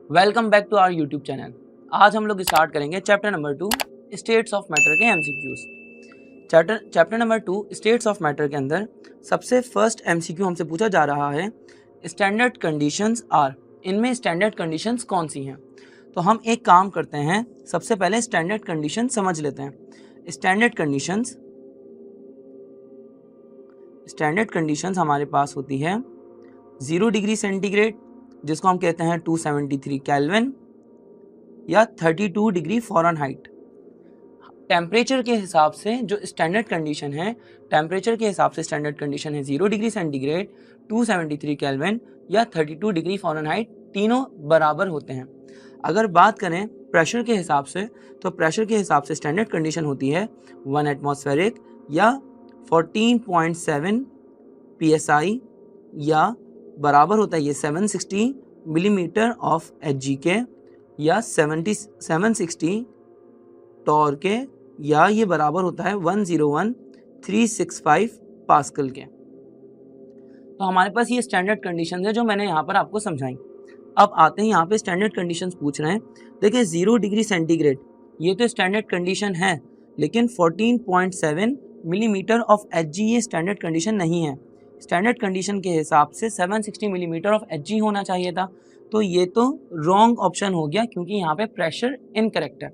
Welcome back to our YouTube channel. आज हम लोग स्टार्ट करेंगे chapter number 2 states of matter के MCQs. Chapter number 2 states of matter के अंदर सबसे फर्स्ट एमसीक्यू हमसे पूछा जा रहा है स्टैंडर्ड कंडीशंस आर। इनमें स्टैंडर्ड कंडीशंस कौन सी हैं? तो हम एक काम करते हैं, सबसे पहले स्टैंडर्ड कंडीशन समझ लेते हैं। स्टैंडर्ड कंडीशंस हमारे पास होती है 0 डिग्री सेंटीग्रेड, जिसको हम कहते हैं 273 केल्विन, या 32 डिग्री फ़ारेनहाइट। टेम्परेचर के हिसाब से जो स्टैंडर्ड कंडीशन है, टेम्परेचर के हिसाब से स्टैंडर्ड कंडीशन है 0 डिग्री सेंटीग्रेड, 273 केल्विन या 32 डिग्री फ़ारेनहाइट, तीनों बराबर होते हैं। अगर बात करें प्रेशर के हिसाब से, तो प्रेशर के हिसाब से स्टैंडर्ड कंडीशन होती है 1 एटमॉस्फेरिक या 14.7 psi, या बराबर होता है ये 760 मिलीमीटर ऑफ Hg के, या 760 टॉर के, या ये बराबर होता है 101,365 पास्कल के। तो हमारे पास ये स्टैंडर्ड कंडीशंस है जो मैंने यहाँ पर आपको समझाई। अब आते हैं यहाँ पे स्टैंडर्ड कंडीशंस पूछ रहे हैं। देखिए 0 डिग्री सेंटीग्रेड ये तो स्टैंडर्ड कंडीशन है, लेकिन 14.7 मिलीमीटर ऑफ Hg ये स्टैंडर्ड कंडीशन नहीं है। स्टैंडर्ड कंडीशन के हिसाब से 760 मिलीमीटर ऑफ Hg होना चाहिए था, तो ये तो रॉन्ग ऑप्शन हो गया क्योंकि यहाँ पे प्रेशर इनकरेक्ट है।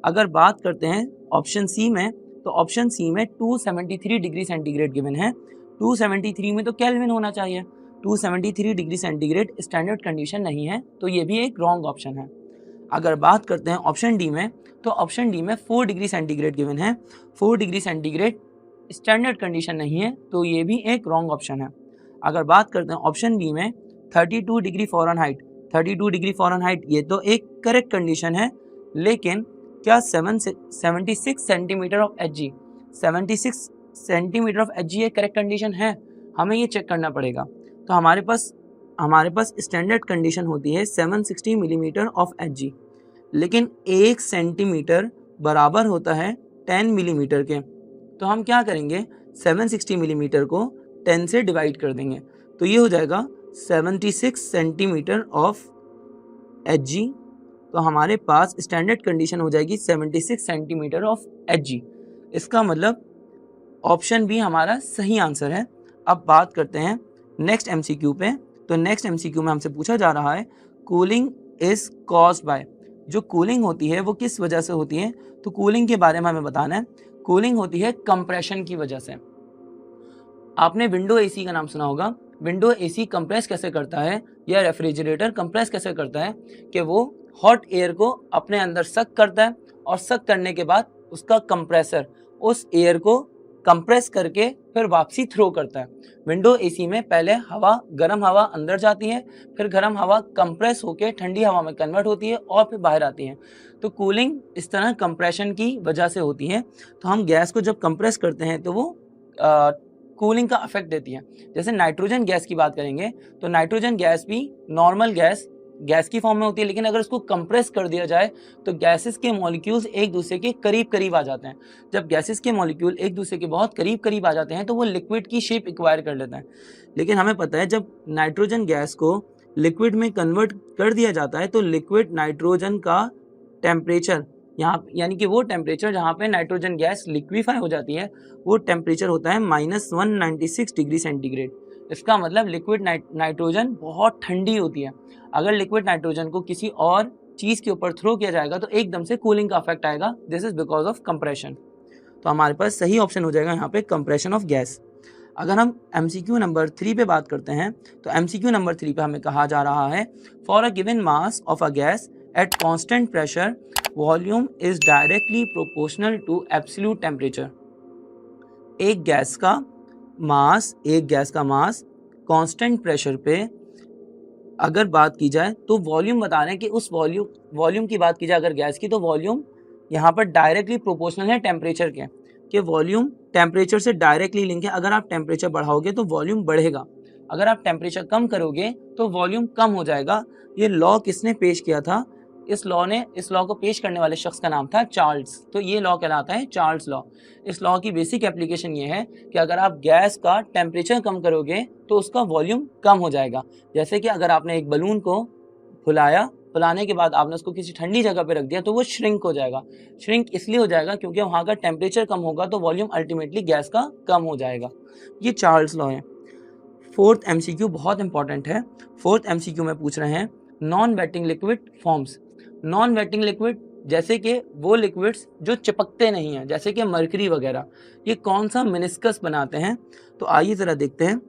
अगर बात करते हैं ऑप्शन सी में, तो ऑप्शन सी में 273 डिग्री सेंटीग्रेड गिवन है। 273 में तो केल्विन होना चाहिए, 273 डिग्री सेंटीग्रेड स्टैंडर्ड कंडीशन नहीं है, तो ये भी एक रॉन्ग ऑप्शन है। अगर बात करते हैं ऑप्शन डी में, तो ऑप्शन डी में 4 डिग्री सेंटीग्रेड गिवन है। 4 डिग्री सेंटीग्रेड स्टैंडर्ड कंडीशन नहीं है, तो ये भी एक रॉन्ग ऑप्शन है। अगर बात करते हैं ऑप्शन बी में 32 डिग्री फ़ारेनहाइट, 32 डिग्री फ़ारेनहाइट ये तो एक करेक्ट कंडीशन है, लेकिन क्या 76 centimetre of Hg, 76 centimetre of Hg ये करेक्ट कंडीशन है? हमें ये चेक करना पड़ेगा। तो हमारे पास स्टैंडर्ड कंडीशन होती है 760 मिलीमीटर ऑफ Hg, लेकिन 1 सेंटीमीटर बराबर होता है 10 मिलीमीटर के। तो हम क्या करेंगे, 760 मिलीमीटर को 10 से डिवाइड कर देंगे, तो ये हो जाएगा 76 सेंटीमीटर ऑफ Hg। तो हमारे पास स्टैंडर्ड कंडीशन हो जाएगी 76 सेंटीमीटर ऑफ Hg। इसका मतलब ऑप्शन बी हमारा सही आंसर है। अब बात करते हैं नेक्स्ट एमसीक्यू पे। तो नेक्स्ट एमसीक्यू में हमसे पूछा जा रहा है कूलिंग इज कॉज्ड बाय। जो कूलिंग होती है वो किस वजह से होती है? तो कूलिंग के बारे में हमें बताना है। कूलिंग होती है कंप्रेशन की वजह से। आपने विंडो एसी का नाम सुना होगा। विंडो एसी कंप्रेस कैसे करता है, या रेफ्रिजरेटर कंप्रेस कैसे करता है कि वो हॉट एयर को अपने अंदर सक करता है, और सक करने के बाद उसका कंप्रेसर उस एयर को कंप्रेस करके फिर वापसी थ्रो करता है। विंडो एसी में पहले गर्म हवा अंदर जाती है, फिर गर्म हवा कंप्रेस होकर ठंडी हवा में कन्वर्ट होती है और फिर बाहर आती है। तो कूलिंग इस तरह कंप्रेशन की वजह से होती है। तो हम गैस को जब कंप्रेस करते हैं तो वो कूलिंग का इफेक्ट देती है। जैसे नाइट्रोजन गैस की बात करेंगे, तो नाइट्रोजन गैस भी नॉर्मल गैस की फॉर्म में होती है, लेकिन अगर उसको कंप्रेस कर दिया जाए तो गैसेस के मॉलिक्यूल्स एक दूसरे के करीब करीब आ जाते हैं। जब गैसेस के मॉलिक्यूल एक दूसरे के बहुत करीब करीब आ जाते हैं तो वो लिक्विड की शेप एक्वायर कर लेते हैं। लेकिन हमें पता है जब नाइट्रोजन गैस को लिक्विड में कन्वर्ट कर दिया जाता है तो लिक्विड नाइट्रोजन का टेम्परेचर, यहाँ यानी कि वो टेम्परेचर जहाँ पे नाइट्रोजन गैस लिक्विफाई हो जाती है, वो टेम्परेचर होता है -196 डिग्री सेंटीग्रेड। इसका मतलब लिक्विड नाइट्रोजन बहुत ठंडी होती है। अगर लिक्विड नाइट्रोजन को किसी और चीज़ के ऊपर थ्रो किया जाएगा तो एकदम से कूलिंग का इफेक्ट आएगा। This is because of compression. तो हमारे पास सही ऑप्शन हो जाएगा यहाँ पे कंप्रेशन ऑफ गैस। अगर हम MCQ नंबर 3 पे बात करते हैं, तो MCQ नंबर 3 पे हमें कहा जा रहा है for a given mass of a gas at constant pressure volume is directly proportional to absolute temperature. एक गैस का मास कांस्टेंट प्रेशर पे अगर बात की जाए तो वॉल्यूम बता रहे हैं कि उस वॉल्यूम की बात की जाए अगर गैस की, तो वॉल्यूम यहाँ पर डायरेक्टली प्रोपोर्शनल है टेम्परेचर के, कि वॉल्यूम टेम्परेचर से डायरेक्टली लिंक है। अगर आप टेम्परेचर बढ़ाओगे तो वॉल्यूम बढ़ेगा, अगर आप टेम्परेचर कम करोगे तो वॉल्यूम कम हो जाएगा। ये लॉ किसने पेश किया था? इस लॉ को पेश करने वाले शख्स का नाम था चार्ल्स। तो ये लॉ कहलाता है चार्ल्स लॉ। इस लॉ की बेसिक एप्लीकेशन ये है कि अगर आप गैस का टेम्परेचर कम करोगे तो उसका वॉल्यूम कम हो जाएगा। जैसे कि अगर आपने एक बलून को फुलाया फुलाने के बाद आपने उसको किसी ठंडी जगह पे रख दिया तो वो श्रिंक हो जाएगा। श्रिंक इसलिए हो जाएगा क्योंकि वहाँ का टेम्परेचर कम होगा तो वॉल्यूम अल्टीमेटली गैस का कम हो जाएगा। ये चार्ल्स लॉ है। फोर्थ एमसीक्यू बहुत इंपॉर्टेंट है। फोर्थ एमसीक्यू में पूछ रहे हैं non waiting liquid forms. Non waiting liquid जैसे कि वो लिक्विड्स जो चिपकते नहीं हैं, जैसे कि मरकरी वगैरह, ये कौन सा मेनिस्कस बनाते हैं? तो आइए ज़रा देखते हैं।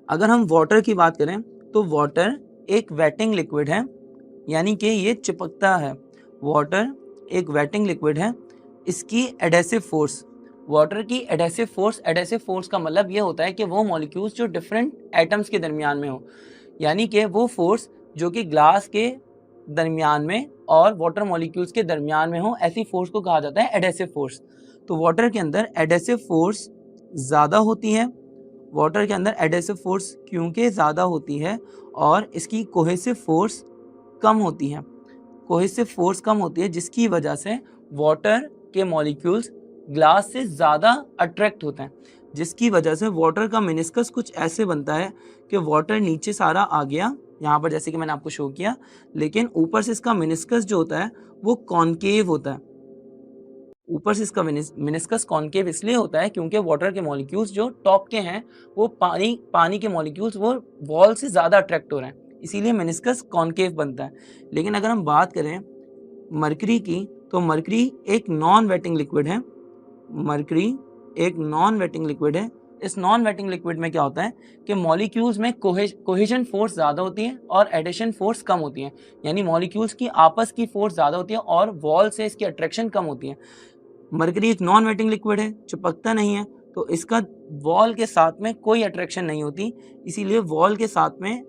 अगर हम वाटर की बात करें तो वाटर एक वेटिंग लिक्विड है, यानी कि ये चिपकता है। वाटर एक वेटिंग लिक्विड है। इसकी एडेसिव फोर्स, वाटर की एडेसिव फोर्स का मतलब ये होता है कि वो मॉलिक्यूल्स जो डिफरेंट एटम्स के दरमियान में हो, यानी कि वो फोर्स जो कि ग्लास के दरमियान में और वाटर मॉलिक्यूल्स के दरमियान में हो, ऐसी फोर्स को कहा जाता है एडेसिव फोर्स। तो वाटर के अंदर एडेसिव फोर्स ज़्यादा होती है। वाटर के अंदर एडेसिव फोर्स क्योंकि ज़्यादा होती है और इसकी कोहेसिव फोर्स कम होती है। कोहेसिव फोर्स कम होती है जिसकी वजह से वाटर के मॉलिक्यूल्स ग्लास से ज़्यादा अट्रैक्ट होते हैं, जिसकी वजह से वाटर का मेनिस्कस कुछ ऐसे बनता है कि वाटर नीचे सारा आ गया यहाँ पर, जैसे कि मैंने आपको शो किया, लेकिन ऊपर से इसका मेनिस्कस जो होता है वो कॉनकेव होता है। ऊपर से इसका मेनिस्कस कॉनकेव इसलिए होता है क्योंकि वाटर के मॉलिक्यूल्स जो टॉप के हैं वो पानी के मॉलिक्यूल्स वो वॉल से ज़्यादा अट्रैक्ट हो रहे हैं, इसीलिए मेनिस्कस कॉनकेव बनता है। लेकिन अगर हम बात करें मरकरी की तो मरकरी एक नॉन वेटिंग लिक्विड है। मरकरी एक नॉन वेटिंग लिक्विड है। इस नॉन वेटिंग लिक्विड में क्या होता है कि मॉलिक्यूल्स में कोहेजन फोर्स ज़्यादा होती है और एडिशन फोर्स कम होती है, यानी मॉलिक्यूल्स की आपस की फोर्स ज़्यादा होती है और वॉल से इसकी अट्रैक्शन कम होती है। मरकरी एक नॉन वेटिंग लिक्विड है, चिपकता नहीं है, तो इसका वॉल के साथ में कोई अट्रैक्शन नहीं होती, इसीलिए वॉल के साथ में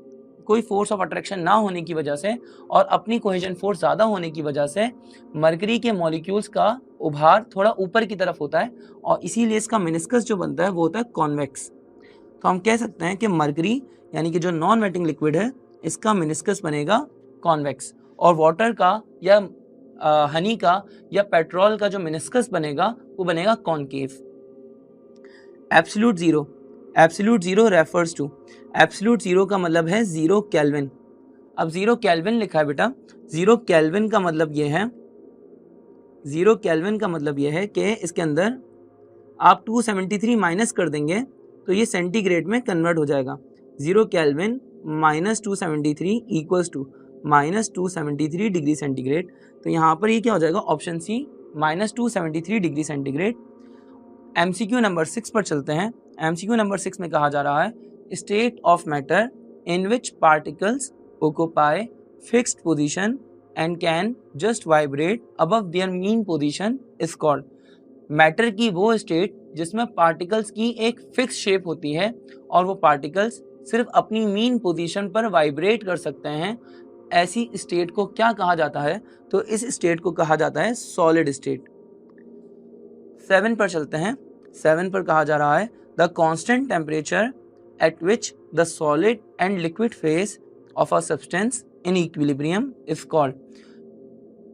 कोई फोर्स ऑफ अट्रैक्शन ना होने की वजह से और अपनी कोहेजन फोर्स ज़्यादा होने की वजह से मरकरी के मॉलिक्यूल्स का उभार थोड़ा ऊपर की तरफ होता है और इसीलिए इसका मेनिस्कस जो बनता है वो होता है कॉन्वेक्स। तो हम कह सकते हैं कि मरकरी यानी कि जो नॉन वेटिंग लिक्विड है इसका मेनिस्कस बनेगा कॉन्वेक्स, और वाटर का या हनी का या पेट्रोल का जो मेनिस्कस बनेगा वो बनेगा concave. Absolute zero. Absolute zero refers to, absolute zero का मतलब है 0 केल्विन। अब 0 केल्विन लिखा है बेटा, 0 केल्विन का मतलब ये है, 0 केल्विन का मतलब ये है कि इसके अंदर आप 273 माइनस कर देंगे तो ये सेंटीग्रेड में कन्वर्ट हो जाएगा। 0 kelvin minus 273 equals to minus 273 degree centigrade. तो यहाँ पर ये क्या हो जाएगा, option C minus 273 degree centigrade. MCQ number 6 पर चलते हैं। एमसीक्यू नंबर 6 में कहा जा रहा है state of matter in which particles occupy fixed position and can just vibrate above there mean position is called. Matter की वो स्टेट जिसमें पार्टिकल्स की एक फिक्स शेप होती है और वो पार्टिकल्स सिर्फ अपनी मीन पोजीशन पर वाइब्रेट कर सकते हैं, ऐसी स्टेट को क्या कहा जाता है? तो इस स्टेट को कहा जाता है सॉलिड स्टेट। 7 पर चलते हैं। 7 पर कहा जा रहा है the constant temperature at which the solid and liquid phase of a substance in equilibrium is called.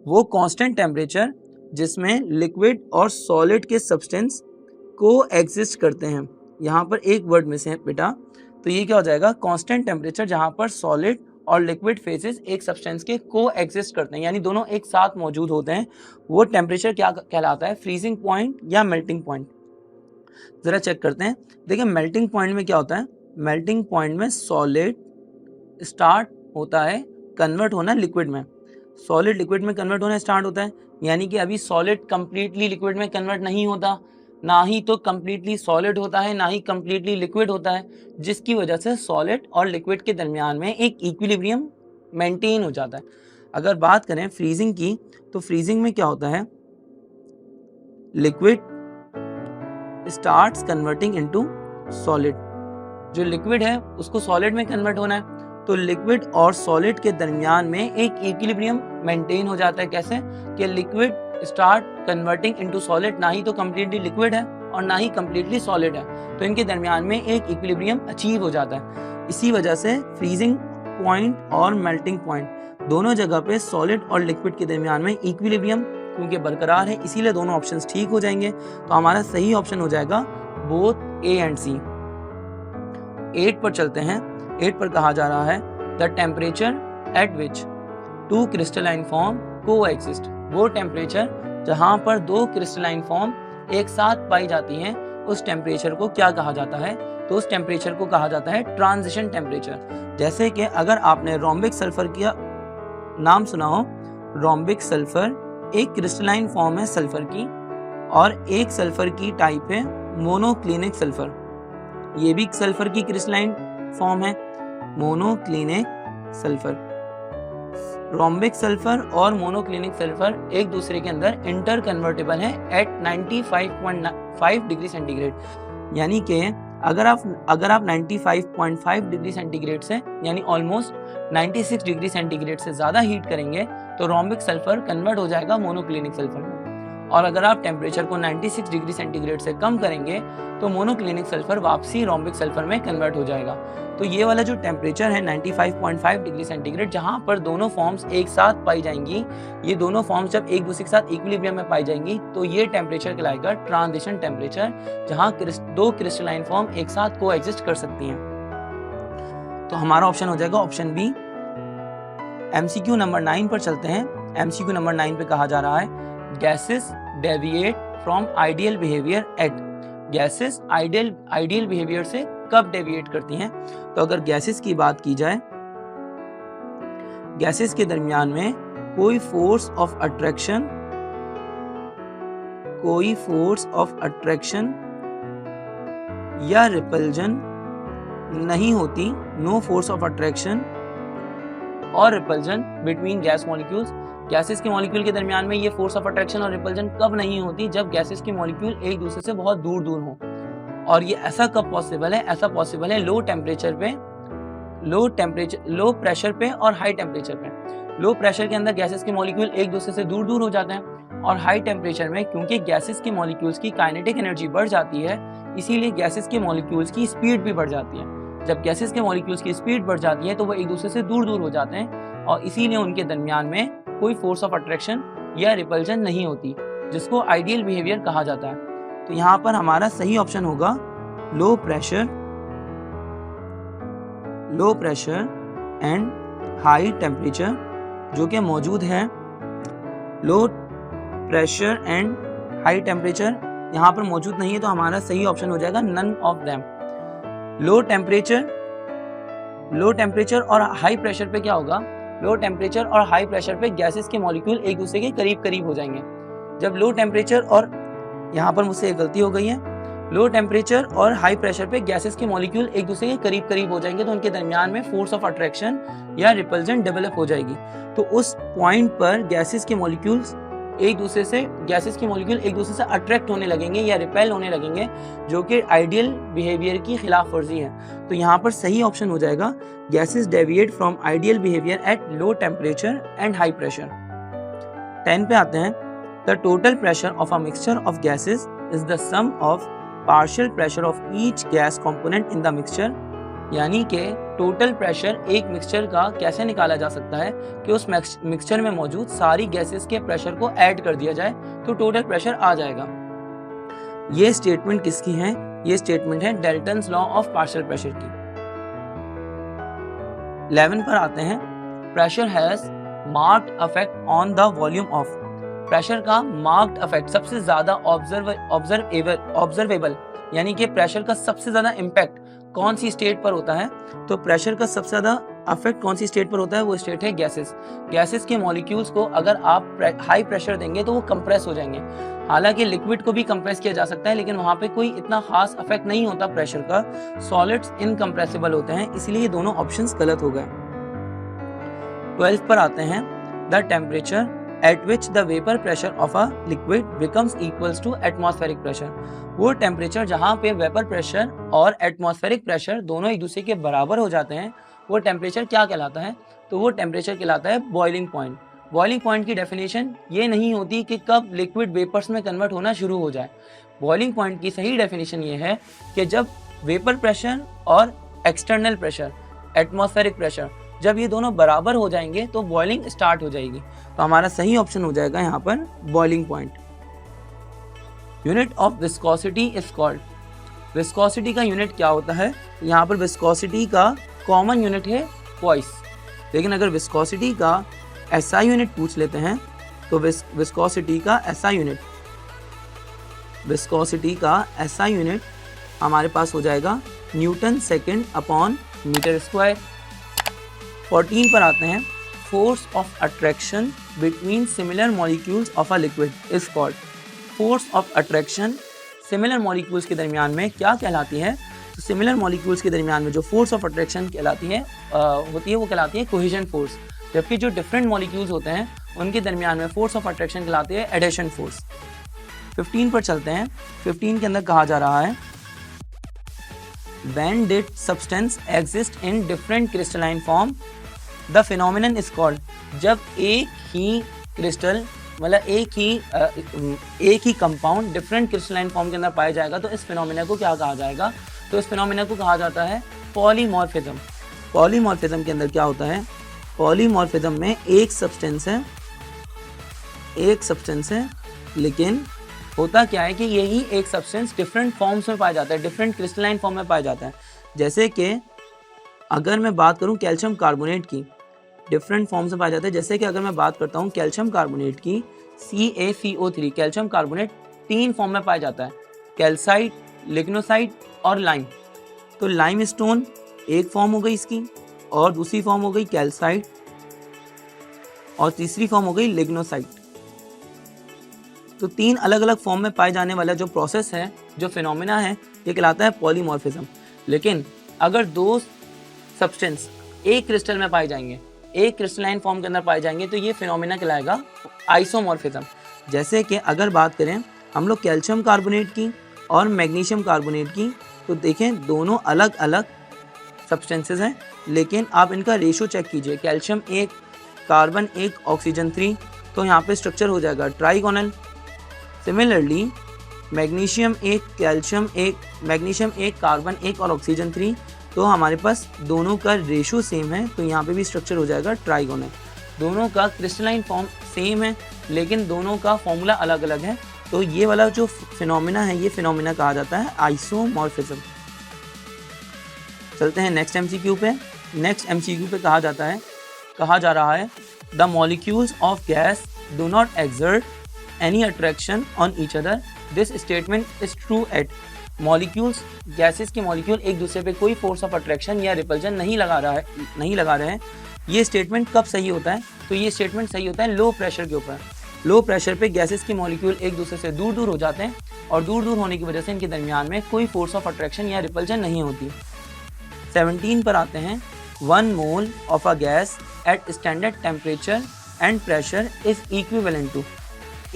वो कांस्टेंट टेम्परेचर जिसमें लिक्विड और सॉलिड के सब्सटेंस को एग्जिस्ट करते हैं। यहाँ पर एक वर्ड में से है बेटा, तो ये क्या हो जाएगा, कांस्टेंट टेम्परेचर जहाँ पर सॉलिड और लिक्विड फेजेस एक सब्सटेंस के को एग्जिस्ट करते हैं, यानी दोनों एक साथ मौजूद होते हैं, वो टेम्परेचर क्या कहलाता है, फ्रीजिंग पॉइंट या मेल्टिंग पॉइंट। ज़रा चेक करते हैं। देखिए मेल्टिंग पॉइंट में क्या होता है, मेल्टिंग पॉइंट में सॉलिड स्टार्ट होता है कन्वर्ट होना लिक्विड में, सॉलिड लिक्विड में कन्वर्ट होना स्टार्ट होता है, यानी कि अभी सॉलिड कंप्लीटली लिक्विड में कन्वर्ट नहीं होता, ना ही तो कंप्लीटली सॉलिड होता है, ना ही कंप्लीटली लिक्विड होता है, जिसकी वजह से सॉलिड और लिक्विड के दरमियान में एक इक्विलिब्रियम मेंटेन हो जाता है। अगर बात करें फ्रीजिंग की, तो फ्रीजिंग में क्या होता है, liquid starts converting into solid, जो लिक्विड है उसको सॉलिड में कन्वर्ट होना है, तो लिक्विड और सॉलिड के दरमियान में एक इक्विलिब्रियम मेंटेन हो जाता है। कैसे कि liquid start converting into solid, ना ही तो कंप्लीटली लिक्विड है और ना ही कंप्लीटली सॉलिड है, तो इनके दरमियान में एक इक्विलिब्रियम अचीव हो जाता है। इसी वजह से फ्रीजिंग पॉइंट और मेल्टिंग पॉइंट दोनों जगह पे सॉलिड और लिक्विड के दरमियान में इक्विलिब्रियम क्योंकि बरकरार है, इसीलिए दोनों ऑप्शंस ठीक हो जाएंगे। तो हमारा सही ऑप्शन हो जाएगा बोथ ए एंड सी। 8 पर चलते हैं। 8 पर कहा जा रहा है the temperature at which two crystalline form coexist, वो टेम्परेचर जहां पर दो क्रिस्टलाइन फॉर्म एक साथ पाई जाती हैं, उस टेम्परेचर को क्या कहा जाता है? तो उस टेम्परेचर को कहा जाता है ट्रांजिशन टेम्परेचर। जैसे कि अगर आपने रोम्बिक सल्फर का नाम सुना हो, रोम्बिक सल्फर एक क्रिस्टलाइन फॉर्म है सल्फर की, और एक सल्फर की टाइप है मोनोक्लिनिक सल्फर। ये भी सल्फर की क्रिस्टलाइन फॉर्म है, मोनोक्लिनिक सल्फर। रोम्बिक सल्फर और मोनोक्लिनिक सल्फर एक दूसरे के अंदर इंटर कन्वर्टेबल है एट 95.5 डिग्री सेंटीग्रेड। यानी कि अगर आप 95.5 डिग्री सेंटीग्रेड से यानी ऑलमोस्ट 96 डिग्री सेंटीग्रेड से ज़्यादा हीट करेंगे तो रोम्बिक सल्फर कन्वर्ट हो जाएगा मोनोक्लिनिक सल्फर में, और अगर आप टेम्परेचर को 96 डिग्री सेंटीग्रेड से कम करेंगे तो मोनोक्लिनिक सल्फर वापसी रोम्बिक सल्फर में कन्वर्ट हो जाएगा। तो ये वाला जो टेम्परेचर है 95.5 डिग्री सेंटीग्रेड, जहाँ पर दोनों फॉर्म्स एक साथ पाई जाएंगी, ये दोनों फॉर्म्स जब एक दूसरे के साथ इक्विलिब्रियम में पाई जाएंगी तो ये टेम्परेचर कहलाएगा ट्रांजिशन टेम्परेचर, जहाँ दो क्रिस्टलाइन फॉर्म एक साथ को एग्जिस्ट कर सकती हैं। तो हमारा ऑप्शन हो जाएगा ऑप्शन बी। MCQ नंबर 9 पर चलते हैं। MCQ नंबर 9 पे कहा जा रहा है gases deviate from ideal behaviour eight. Gases ideal behaviour से कब डेविएट करती हैं? तो अगर गैसेस की बात की जाए, गैसेस के दरमियान में कोई फोर्स ऑफ अट्रैक्शन या रिपल्जन नहीं होती, नो फोर्स ऑफ अट्रैक्शन और repulsion between gas molecules. Gases के मॉलिक्यूल के दरमियान में ये फोर्स ऑफ अट्रैक्शन और रिपल्जन कब नहीं होती? जब गैसेस के मॉलिक्यूल एक दूसरे से बहुत दूर दूर हो। और ये ऐसा कब पॉसिबल है? ऐसा पॉसिबल है लो प्रेशर पे और हाई टेम्परेचर पे। लो प्रेशर के अंदर गैसेस के मॉलिक्यूल एक दूसरे से दूर दूर हो जाते हैं, और हाई टेम्परेचर में क्योंकि गैसेस के मॉलिक्यूल्स की काइनेटिक एनर्जी बढ़ जाती है, इसीलिए गैसेस के मॉलिक्यूल्स की स्पीड भी बढ़ जाती है। जब गैसेस के मॉलिक्यूल्स की स्पीड बढ़ जाती है तो वो एक दूसरे से दूर दूर हो जाते हैं, और इसीलिए उनके दरमियान में कोई फोर्स ऑफ अट्रैक्शन या रिपल्जन नहीं होती, जिसको आइडियल बिहेवियर कहा जाता है। तो यहाँ पर हमारा सही ऑप्शन होगा low pressure and high temperature, जो कि मौजूद है। Low pressure and high temperature यहाँ पर मौजूद नहीं है, तो हमारा सही ऑप्शन हो जाएगा none of them. Low temperature और हाई प्रेशर पे क्या होगा? लो टेम्परेचर और हाई प्रेशर पे गैसेस के मॉलिक्यूल एक दूसरे के करीब करीब हो जाएंगे। जब लो टेम्परेचर और यहाँ पर मुझसे एक गलती हो गई है, लो टेम्परेचर और हाई प्रेशर पे गैसेस के मॉलिक्यूल एक दूसरे के करीब करीब हो जाएंगे तो उनके दरमियान में फोर्स ऑफ अट्रैक्शन या रिपल्जन डेवलप हो जाएगी। तो उस पॉइंट पर गैसेस के मॉलिक्यूल एक दूसरे से अट्रैक्ट होने लगेंगे या रिपेल होने लगेंगे, जो कि आइडियल बिहेवियर की खिलाफ वर्जी है। तो यहाँ पर सही ऑप्शन हो जाएगा gases deviate from ideal behaviour at low temperature and high pressure. 10 पे आते हैं। The total pressure of a mixture of gases is the sum of partial pressure of each gas component in the mixture. यानी कि total pressure एक mixture का कैसे निकाला जा सकता है कि उस मिक्सचर में मौजूद सारी गैसेस के प्रेशर को ऐड कर दिया जाए तो टोटल प्रेशर आ जाएगा। ये स्टेटमेंट किसकी है? ये स्टेटमेंट है Dalton's law of partial pressure की। 11 पर आते हैं। Pressure has marked effect on the volume of. Pressure का मार्क्ड इफेक्ट, सबसे ज्यादा ऑब्जर्वेबल यानी कि प्रेशर का सबसे ज्यादा इम्पैक्ट कौन सी स्टेट पर होता है? तो प्रेशर का सबसे ज्यादा इफेक्ट कौन सी स्टेट पर होता है? वो स्टेट है गैसेस। गैसेस के मॉलिक्यूल्स को अगर आप हाई प्रेशर देंगे तो वो कंप्रेस हो जाएंगे। हालांकि लिक्विड को भी कंप्रेस किया जा सकता है, लेकिन वहां पे कोई इतना खास इफेक्ट नहीं होता प्रेशर का। सॉलिड्स इनकंप्रेसिबल होते हैं, इसलिए ये दोनों ऑप्शंस गलत हो गए। 12 पर आते हैं। The temperature at which the vapor pressure of a liquid becomes equals to atmospheric pressure। वो टेम्परेचर जहाँ पे वेपर प्रेशर और एटमॉस्फेरिक प्रेशर दोनों एक दूसरे के बराबर हो जाते हैं, वो टेम्परेचर क्या कहलाता है? तो वो टेम्परेचर कहलाता है बॉइलिंग पॉइंट। बॉइलिंग पॉइंट की डेफिनेशन ये नहीं होती कि कब लिक्विड वेपर्स में कन्वर्ट होना शुरू हो जाए। बॉइलिंग पॉइंट की सही डेफिनेशन ये है कि जब वेपर प्रेशर और एक्सटर्नल प्रेशर, एटमॉस्फेरिक प्रेशर, जब ये दोनों बराबर हो जाएंगे तो बॉइलिंग स्टार्ट हो जाएगी। तो हमारा सही ऑप्शन हो जाएगा यहाँ पर boiling point. Unit of viscosity is called. Viscosity का यूनिट क्या होता है? यहाँ पर विस्कोसिटी का कॉमन यूनिट है पॉइस, लेकिन अगर विस्कोसिटी का एसआई यूनिट पूछ लेते हैं, तो विस्कोसिटी का एसआई यूनिट, विस्कोसिटी का एसआई यूनिट हमारे पास हो जाएगा newton second upon metre square. 14 पर आते हैं, force of attraction between similar molecules of a liquid is called. Force of attraction similar molecules के दरमियान में क्या कहलाती है? तो सिमिलर मॉलिक्यूल्स के दरमियान में जो फोर्स ऑफ अट्रैक्शन कहलाती है वो कहलाती है कोहेजन फोर्स, जबकि जो डिफरेंट मॉलिक्यूल्स होते हैं उनके दरमियान में फोर्स ऑफ अट्रैक्शन कहलाती है एडेशन फोर्स। 15 पर चलते हैं। 15 के अंदर कहा जा रहा है, when did substance exist in different crystalline form the phenomenon is called। जब एक ही क्रिस्टल मतलब एक ही कंपाउंड डिफरेंट क्रिस्टलाइन फॉर्म के अंदर पाया जाएगा तो इस फिनोमिना को क्या कहा जाएगा? तो इस फिनोमिना को कहा जाता है पॉलीमॉर्फिज्म। पॉलीमॉर्फिज्म के अंदर क्या होता है? पॉलीमॉर्फिज्म में एक सब्सटेंस है, लेकिन होता क्या है कि यही एक सब्सटेंस डिफरेंट फॉर्म्स में पाया जाता है, डिफरेंट क्रिस्टलाइन फॉर्म में पाया जाता है। जैसे कि अगर मैं बात करूं कैल्शियम कार्बोनेट की, डिफरेंट फॉर्म से पाया जाता है। जैसे कि अगर मैं बात करता हूं कैल्शियम कार्बोनेट की, CaCO3 कैल्शियम कार्बोनेट 3 फॉर्म में पाया जाता है, कैल्साइट, लिग्नोसाइट और लाइम। तो लाइम स्टोन एक फॉर्म हो गई इसकी, और दूसरी फॉर्म हो गई कैल्साइट, और तीसरी फॉर्म हो गई लिग्नोसाइट। तो 3 अलग अलग फॉर्म में पाए जाने वाला जो प्रोसेस है, जो फिनोमिना है, ये कहलाता है पॉलीमॉर्फिज्म। लेकिन अगर 2 सब्सटेंस एक क्रिस्टल में पाए जाएंगे, एक क्रिस्टलाइन फॉर्म के अंदर पाए जाएंगे, तो ये फिनोमिना कहलाएगा आइसोमॉर्फिज्म। जैसे कि अगर बात करें हम लोग कैल्शियम कार्बोनेट की और मैग्नीशियम कार्बोनेट की, तो देखें दोनों अलग अलग सब्सटेंसेस हैं, लेकिन आप इनका रेशो चेक कीजिए, कैल्शियम 1, कार्बन 1, ऑक्सीजन 3, तो यहाँ पे स्ट्रक्चर हो जाएगा trigonal. Similarly magnesium 1, calcium 1, magnesium 1, carbon 1 और ऑक्सीजन 3, तो हमारे पास दोनों का रेशो सेम है, तो यहाँ पे भी स्ट्रक्चर हो जाएगा ट्राइगोनल। दोनों का क्रिस्टलाइन फॉर्म सेम है, लेकिन दोनों का फॉर्मूला अलग अलग है, तो ये वाला जो फिनोमिना है, ये फिनोमिना कहा जाता है आइसोमॉर्फिज्म। चलते हैं नेक्स्ट एमसीक्यू पे। नेक्स्ट एमसीक्यू पे कहा जा रहा है the molecules of gas do not exert any attraction on each other, this statement is true eight. Molecules, gases के मॉलिक्यूल एक दूसरे पे कोई फोर्स ऑफ अट्रैक्शन या रिपल्जन नहीं लगा रहे हैं। ये स्टेटमेंट कब सही होता है? तो ये स्टेटमेंट सही होता है लो प्रेशर के ऊपर। लो प्रेशर पे गैसेस के मॉलिक्यूल एक दूसरे से दूर दूर हो जाते हैं, और दूर दूर होने की वजह से इनके दरमियान में कोई फोर्स ऑफ अट्रैक्शन या रिपल्जन नहीं होती। 17 पर आते हैं, 1 mole of a gas at standard temperature and pressure is equivalent to.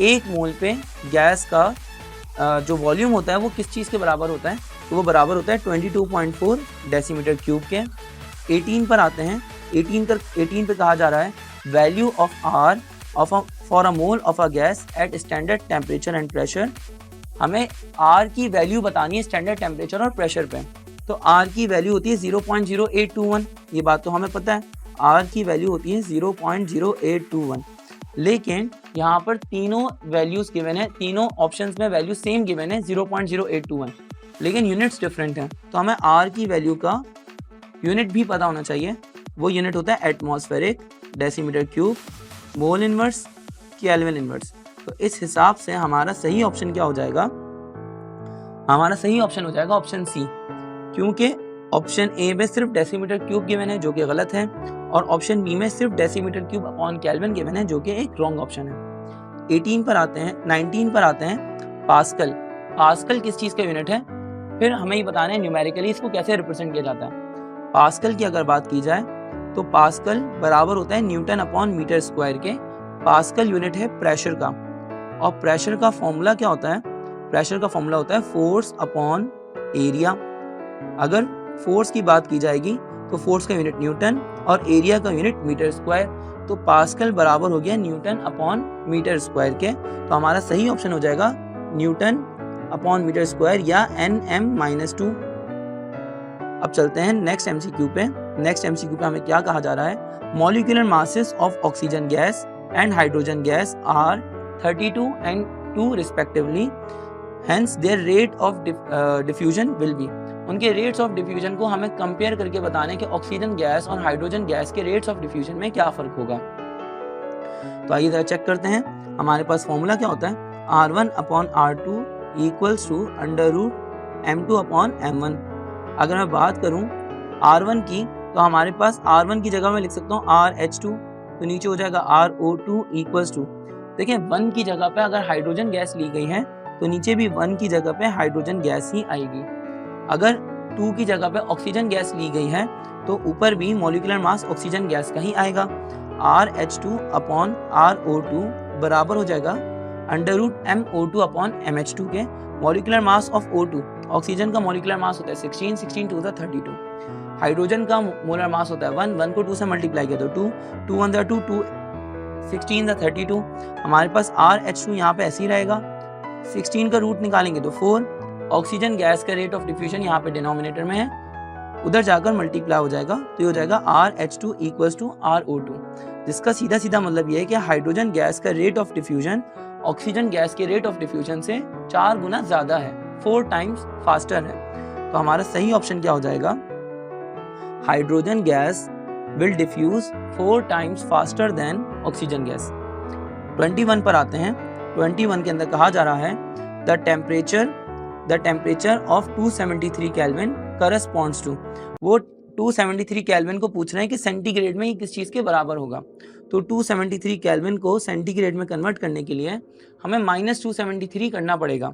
1 mole पे गैस का जो वॉल्यूम होता है वो किस चीज़ के बराबर होता है? तो वो बराबर होता है 22.4 डेसीमीटर क्यूब के। 18 पर आते हैं। 18 पे कहा जा रहा है value of R for a mole of a gas at standard temperature and pressure. हमें आर की वैल्यू बतानी है स्टैंडर्ड टेम्परेचर और प्रेशर पे। तो आर की वैल्यू होती है 0.0821, ये बात तो हमें पता है, आर की वैल्यू होती है 0.0821। लेकिन यहाँ पर तीनों वैल्यूज़ गिवन है, तीनों ऑप्शंस में वैल्यू सेम गिवन है 0.0821, लेकिन यूनिट्स डिफरेंट हैं। तो हमें आर की वैल्यू का यूनिट भी पता होना चाहिए। वो यूनिट होता है atmospheric, decimetre cube, mole inverse, kelvin inverse. तो इस हिसाब से हमारा सही ऑप्शन क्या हो जाएगा? हमारा सही ऑप्शन हो जाएगा ऑप्शन सी, क्योंकि ऑप्शन ए में सिर्फ डेसीमीटर क्यूब गिवन है जो कि गलत है, और ऑप्शन बी में सिर्फ decimetre cube upon kelvin given है जो कि एक रॉन्ग ऑप्शन है। 19 पर आते हैं पास्कल। पास्कल किस चीज़ का यूनिट है? फिर हमें ये बताना है न्यूमेरिकली इसको कैसे रिप्रेजेंट किया जाता है। पास्कल की अगर बात की जाए तो पास्कल बराबर होता है न्यूटन अपॉन मीटर स्क्वायर के। पास्कल यूनिट है प्रेशर का, और प्रेशर का फॉर्मूला क्या होता है? प्रेशर का फॉर्मूला होता है फोर्स अपॉन एरिया। अगर फोर्स की बात की जाएगी तो फोर्स का यूनिट न्यूटन और एरिया का यूनिट मीटर स्क्वायर, तो पास्कल बराबर हो गया न्यूटन अपॉन मीटर स्क्वायर के। तो हमारा सही ऑप्शन हो जाएगा न्यूटन अपॉन मीटर स्क्वायर या Nm-2। अब चलते हैं नेक्स्ट एमसीक्यू पे। नेक्स्ट एमसीक्यू पे हमें क्या कहा जा रहा है? Molecular masses of oxygen gas and hydrogen gas are 32 and 2 respectively, hence their rate of diffusion will be. उनके रेट्स ऑफ डिफ्यूजन को हमें कंपेयर करके बताने कि ऑक्सीजन गैस और हाइड्रोजन गैस के रेट्स ऑफ डिफ्यूजन में क्या फ़र्क होगा। तो आइए ज़रा चेक करते हैं। हमारे पास फॉर्मूला क्या होता है, R1/R2 इक्वल्स टू √M2/M1। अगर मैं बात करूं R1 की, तो हमारे पास R1 की जगह मैं लिख सकता हूं RH2, तो नीचे हो जाएगा RO2 इक्वल्स टू, देखिए 1 की जगह पे अगर हाइड्रोजन गैस ली गई है तो नीचे भी 1 की जगह पे हाइड्रोजन गैस ही आएगी। अगर 2 की जगह पे ऑक्सीजन गैस ली गई है तो ऊपर भी मॉलिक्यूलर मास ऑक्सीजन गैस का ही आएगा। RH2/RO2 बराबर हो जाएगा √MO2/MH2 के। Molecular mass of O2, oxygen का मॉलिक्यूलर मास होता है 16, 16 2 32, हाइड्रोजन का मोलर मास होता है 1, 1 को 2 से मल्टीप्लाई किया तो 2, 2 1 2 2, 16 32। हमारे पास RH2 यहाँ पे ऐसे ही रहेगा, 16 का रूट निकालेंगे तो 4, ऑक्सीजन गैस का रेट ऑफ डिफ्यूजन यहाँ पे डिनोमिनेटर में है, उधर जाकर मल्टीप्लाई हो जाएगा तो ये हो जाएगा RH2 इक्वल्स टू RO2, जिसका सीधा सीधा मतलब ये है कि हाइड्रोजन गैस का rate of diffusion oxygen gas के रेट ऑफ डिफ्यूजन से 4 गुना ज्यादा है, 4 टाइम्स फास्टर है। तो हमारा सही ऑप्शन क्या हो जाएगा, hydrogen gas will diffuse 4 times faster than oxygen gas। 21 पर आते हैं। 21 के अंदर कहा जा रहा है the temperature of 273 Kelvin corresponds to, वो 273 केल्विन को पूछ रहे हैं कि सेंटीग्रेड में ये किस चीज़ के बराबर होगा। तो 273 केल्विन को सेंटीग्रेड में कन्वर्ट करने के लिए हमें -273 करना पड़ेगा।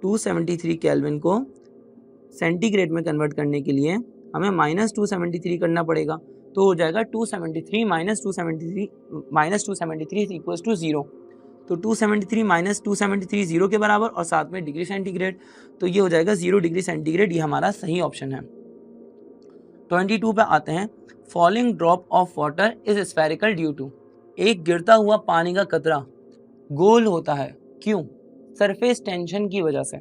273 केल्विन को सेंटीग्रेड में कन्वर्ट करने के लिए हमें -273 करना पड़ेगा, तो हो जाएगा 273 -273 इक्वल्स टू 0। तो 273 -273 0 के बराबर और साथ में डिग्री सेंटीग्रेड, तो ये हो जाएगा 0 डिग्री सेंटीग्रेड, ये हमारा सही ऑप्शन है। 22 पे आते हैं। Falling drop of water is spherical due to, एक गिरता हुआ पानी का कतरा गोल होता है, क्यों? सरफेस टेंशन की वजह से।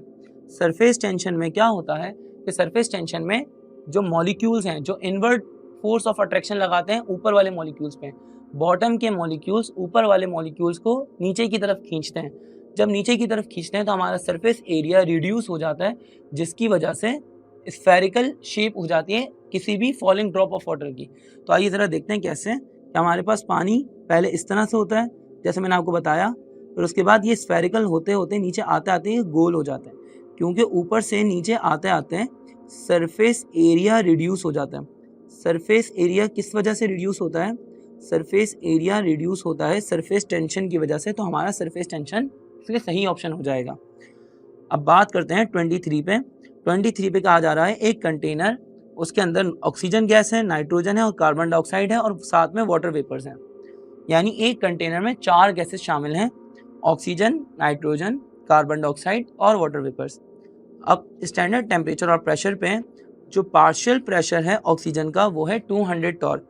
सरफेस टेंशन में क्या होता है कि सरफेस टेंशन में जो मॉलिक्यूल्स हैं जो इनवर्ड फोर्स ऑफ अट्रैक्शन लगाते हैं ऊपर वाले मॉलिक्यूल्स पे, बॉटम के मॉलिक्यूल्स ऊपर वाले मॉलिक्यूल्स को नीचे की तरफ खींचते हैं। जब नीचे की तरफ खींचते हैं तो हमारा सरफेस एरिया रिड्यूस हो जाता है, जिसकी वजह से स्फेरिकल शेप हो जाती है किसी भी फॉलिंग ड्रॉप ऑफ वाटर की। तो आइए ज़रा देखते हैं कैसे। कि हमारे पास पानी पहले इस तरह से होता है जैसे मैंने आपको बताया, फिर उसके बाद ये स्फेरिकल होते होते नीचे आते आते ये गोल हो जाता है, क्योंकि ऊपर से नीचे आते आते सरफेस एरिया रिड्यूस हो जाता है। सरफेस एरिया किस वजह से रिड्यूस होता है? सरफेस एरिया रिड्यूस होता है सरफेस टेंशन की वजह से, तो हमारा सरफेस टेंशन इसलिए सही ऑप्शन हो जाएगा। अब बात करते हैं 23 पे। 23 पे कहा जा रहा है एक कंटेनर, उसके अंदर ऑक्सीजन गैस है, नाइट्रोजन है और कार्बन डाइऑक्साइड है और साथ में वाटर वेपर्स हैं। यानी एक कंटेनर में 4 गैसेस शामिल हैं, ऑक्सीजन, नाइट्रोजन, कार्बन डाइऑक्साइड और वाटर वेपर्स। अब स्टैंडर्ड टेम्परेचर और प्रेशर पे जो पार्शियल प्रेशर है ऑक्सीजन का वो है 200 टॉर।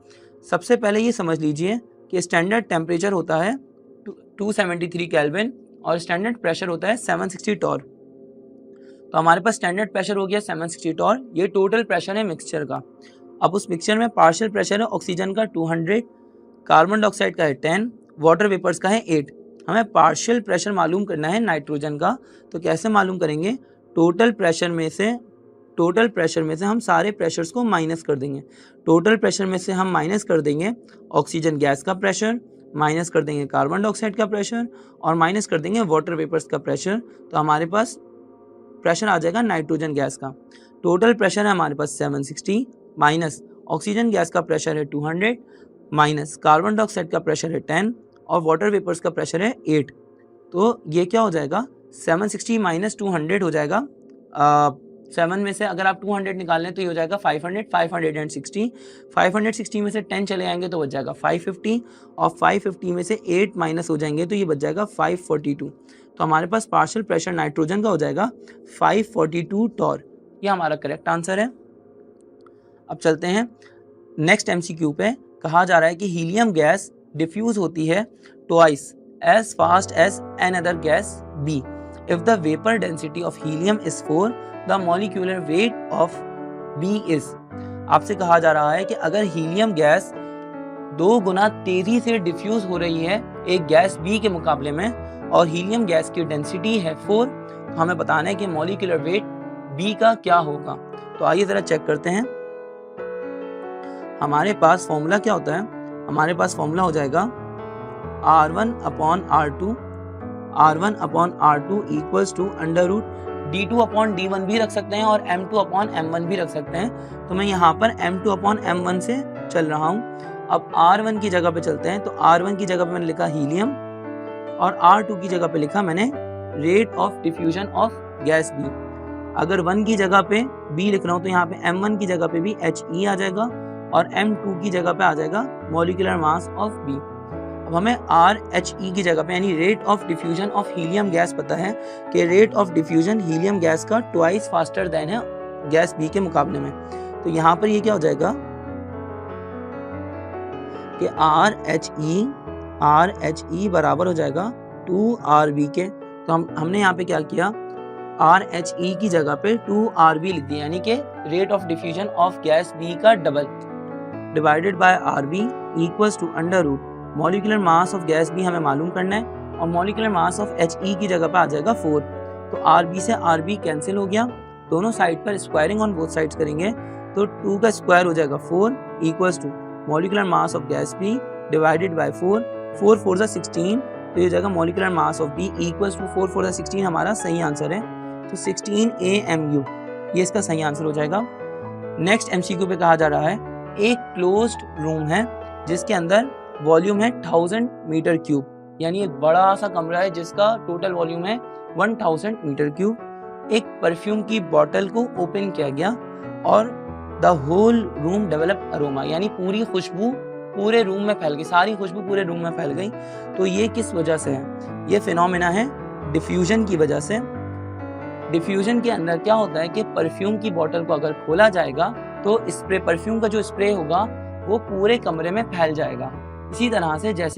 सबसे पहले ये समझ लीजिए कि स्टैंडर्ड टेम्परेचर होता है 273 केल्विन और स्टैंडर्ड प्रेशर होता है 760 टॉर। तो हमारे पास स्टैंडर्ड प्रेशर हो गया 760 टॉर, ये टोटल प्रेशर है मिक्सचर का। अब उस मिक्सचर में पार्शियल प्रेशर है ऑक्सीजन का 200, कार्बन डाइऑक्साइड का है 10, वाटर वेपर्स का है 8। हमें पार्शियल प्रेशर मालूम करना है नाइट्रोजन का, तो कैसे मालूम करेंगे? टोटल प्रेशर में से हम सारे प्रेशर्स को माइनस कर देंगे। टोटल प्रेशर में से हम माइनस कर देंगे ऑक्सीजन गैस का प्रेशर, माइनस कर देंगे कार्बन डाइऑक्साइड का प्रेशर और माइनस कर देंगे वाटर वेपर्स का प्रेशर। तो हमारे पास प्रेशर आ जाएगा नाइट्रोजन गैस का। टोटल प्रेशर है हमारे पास 760 माइनस ऑक्सीजन गैस का प्रेशर है 200 माइनस कार्बन डाइऑक्साइड का प्रेशर है 10 और वाटर वेपर्स का प्रेशर है 8। तो ये क्या हो जाएगा? 760 माइनस 200 हो जाएगा 7 में से अगर आप 200 निकाल लें तो ये हो जाएगा 500, 560। 560 में से 10 चले आएंगे तो बच जाएगा 550 और 550 में से 8 माइनस हो जाएंगे तो ये बच जाएगा 542। तो हमारे पास पार्शियल प्रेशर नाइट्रोजन का हो जाएगा 542 टॉर। ये हमारा करेक्ट आंसर है। अब चलते हैं नेक्स्ट एमसीक्यू पे। कहा जा रहा है कि हीलियम गैस डिफ्यूज होती है twice as fast as another gas B if the vapour density of helium is 4, the molecular weight of B is. आपसे कहा जा रहा है कि अगर हीलियम गैस 2 गुना तेजी से डिफ्यूज हो रही है एक गैस बी के मुकाबले में और हीलियम गैस की डेंसिटी है 4, तो हमें बताना है कि मॉलिक्यूलर वेट बी का क्या होगा। तो आइए जरा चेक करते हैं। हमारे पास फॉर्मूला क्या होता है? हमारे पास फॉर्मूला हो जाएगा R1/R2 equals to under root D2/D1 भी रख सकते हैं और M2/M1 भी रख सकते हैं। तो मैं यहाँ पर M2/M1 से चल रहा हूँ। अब R1 की जगह पे चलते हैं, तो R1 की जगह पे मैंने लिखा हीलियम और R2 की जगह पे लिखा मैंने rate of diffusion of gas B। अगर 1 की जगह पे B लिख रहा हूँ तो यहाँ पे M1 की जगह पे भी He आ जाएगा और M2 की जगह पे आ जाएगा मॉलिक्यूलर मास ऑफ B। अब हमें RHE की जगह पे यानी rate of diffusion of helium gas पता है कि rate of diffusion helium gas का ट्वाइस फास्टर देन है गैस B के मुकाबले में। तो यहाँ पर ये क्या हो जाएगा कि RHE बराबर हो जाएगा 2RB के। तो हमने यहाँ पे क्या किया, RHE की जगह पे 2RB लिख दिया, यानी कि rate of diffusion of gas B का double divided by RB equals to under root molecular mass of gas B हमें मालूम करना है और मॉलिक्यूलर मास ऑफ He की जगह पे आ जाएगा 4। तो RB से RB कैंसिल हो गया, दोनों साइड पर स्क्वायरिंग ऑन बोथ साइड्स करेंगे तो 2 का स्क्वायर हो जाएगा 4 equals to molecular mass of gas B divided by 4 4 × 16, तो ये जाएगा molecular mass of B equals to 4 × 16 हमारा सही आंसर है। तो 16 AMU ये इसका सही आंसर हो जाएगा। नेक्स्ट MCQ पे कहा जा रहा है एक क्लोज्ड रूम है जिसके अंदर वॉल्यूम है 1000 मीटर क्यूब, यानी एक बड़ा सा कमरा है जिसका टोटल वॉल्यूम है 1000 मीटर क्यूब। एक परफ्यूम की बोतल को ओपन किया गया और the whole room develop aroma, यानी पूरी खुशबू पूरे रूम में फैल गई, सारी खुशबू पूरे रूम में फैल गई। तो ये किस वजह से है, ये फिनोमेना है डिफ्यूजन की वजह से। डिफ्यूजन के अंदर क्या होता है कि परफ्यूम की बोतल को अगर खोला जाएगा तो स्प्रे परफ्यूम का जो स्प्रे होगा वो पूरे कमरे में फैल जाएगा। इसी तरह से जैसे